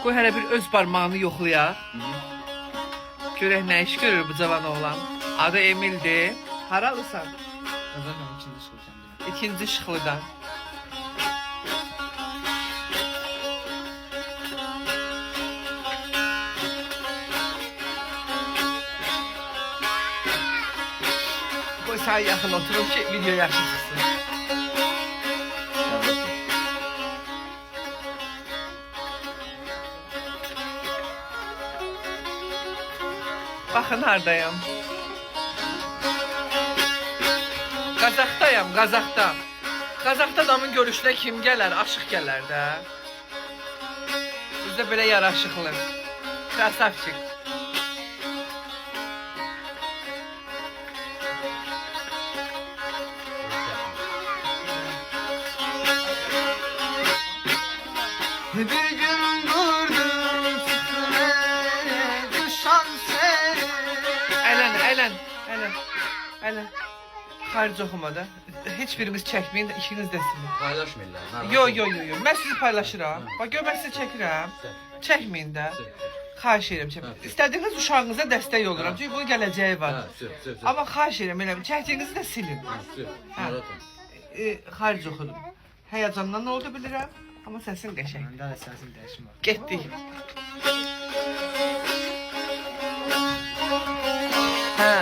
Qoy hələ bir öz barmağını yoxlayaq. Görək nə iş görür bu cavan oğlan. Adı Emil'dir. Haralısan? Kazanım ikinci şıklıdan. İkinci Şıxlıdan. Qoy sən yaxın oturub ki, video yaxşı çıxsın. Baxın hardayam. Qazaxdayam, Qazaxda. Qazaxda adamın görüşünə kim gələr? Aşıq gələr də. Bizdə belə yaraşıqlı. Krasavçik. Bir gün gördüm çıkmaya düşen seni. Ələn. Xaric oxumada. Heç birimiz çəkməyin, ikiniz də silin. Paylaşmırlar. Yo. Mən sizi paylaşıram. Bax, gör mən sizi çəkirəm. Çəkməyin də. Xahiş edirəm çəkməyin. İstədiyiniz uşağınıza dəstək oluram. Çünki bunun gələcəyi var. Amma xahiş edirəm, elə çəkdiyinizi də silin. Xaric oxudum. Həyəcandan oldu bilirəm. Amma səsin qəşəng. Bende de sesim değişim var. Getdik. Hə.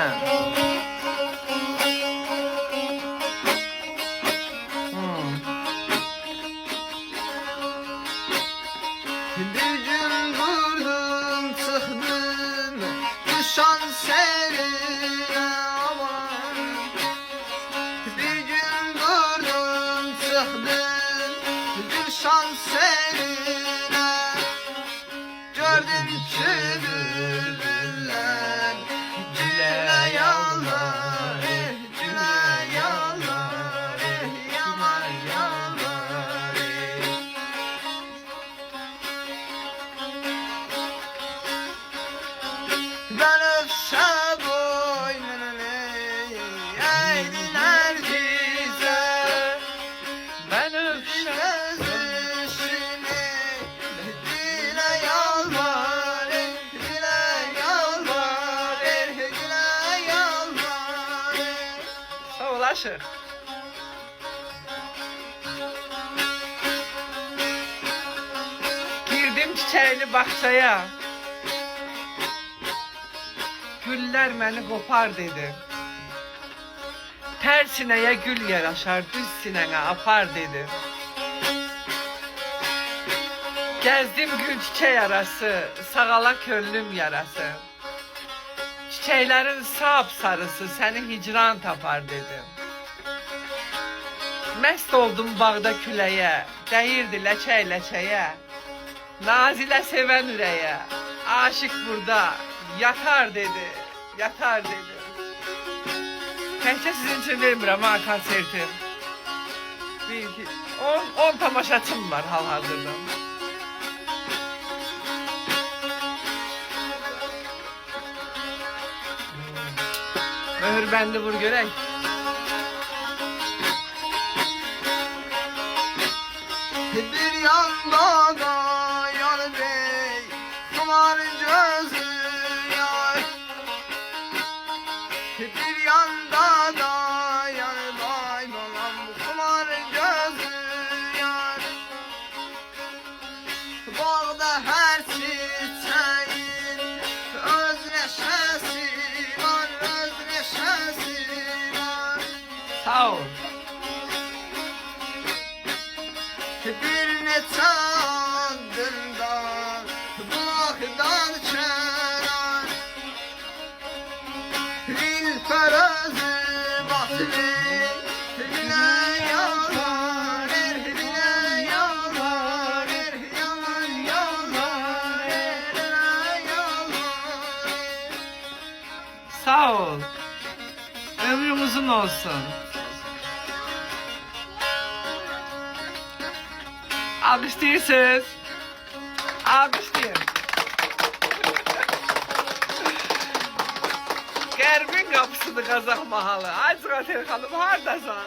Bir gün gördüm çıktım düşen seni. Aman. Bir gün gördüm çıktım düşen seni. Gördüm ki bülbüller güle yalvar, güle yalvar, yaman yalvar. Ben öfşe boynunu eğdiler bize. Mən öpüşəm. Gözüşünü dile yalvar, dile yalvar, dile yalvar. Sağ ol aşıq. Girdim çiçəkli bağçaya. Güller məni qopar dedi. Tər sinəyə gül yaraşar, düz sinənə apar dedi. Gəzdim gül çiçək arası, sağala könlüm yarası. Çiçəklərin sap sarısı səni hicran tapar dedim. Məst oldum bağda küləyə, dəyirdi ləçək-ləçəyə. Nazilə sevən ürəyə, aşıq burada yatar dedi, yatar dedi. Təkcə sizin üçün vermirəm ha konserti. 10 tamaşaçım var hal-hazırda. Möhürbəndi vur görək. Bir yanda da yar bey, kumar gözü yar. Bir yanda da yar bay balam, kumar gözü yar. Bağda her çiçeğin öz neşesi var, öz neşesi var. Sağ ol. Bir neçə adımdan bulaqdan kənar. Nilpər özü baxdı, dilə yalvar, dilə yalvar, yaman yalvar, dilə yalvar. Sağ ol. Ömrün uzun olsun. Alkışlayırsınız. Alkışlayın. Qərbin qapısıdır Qazaq mahalı. Ay Züqatel xanım, haradasan?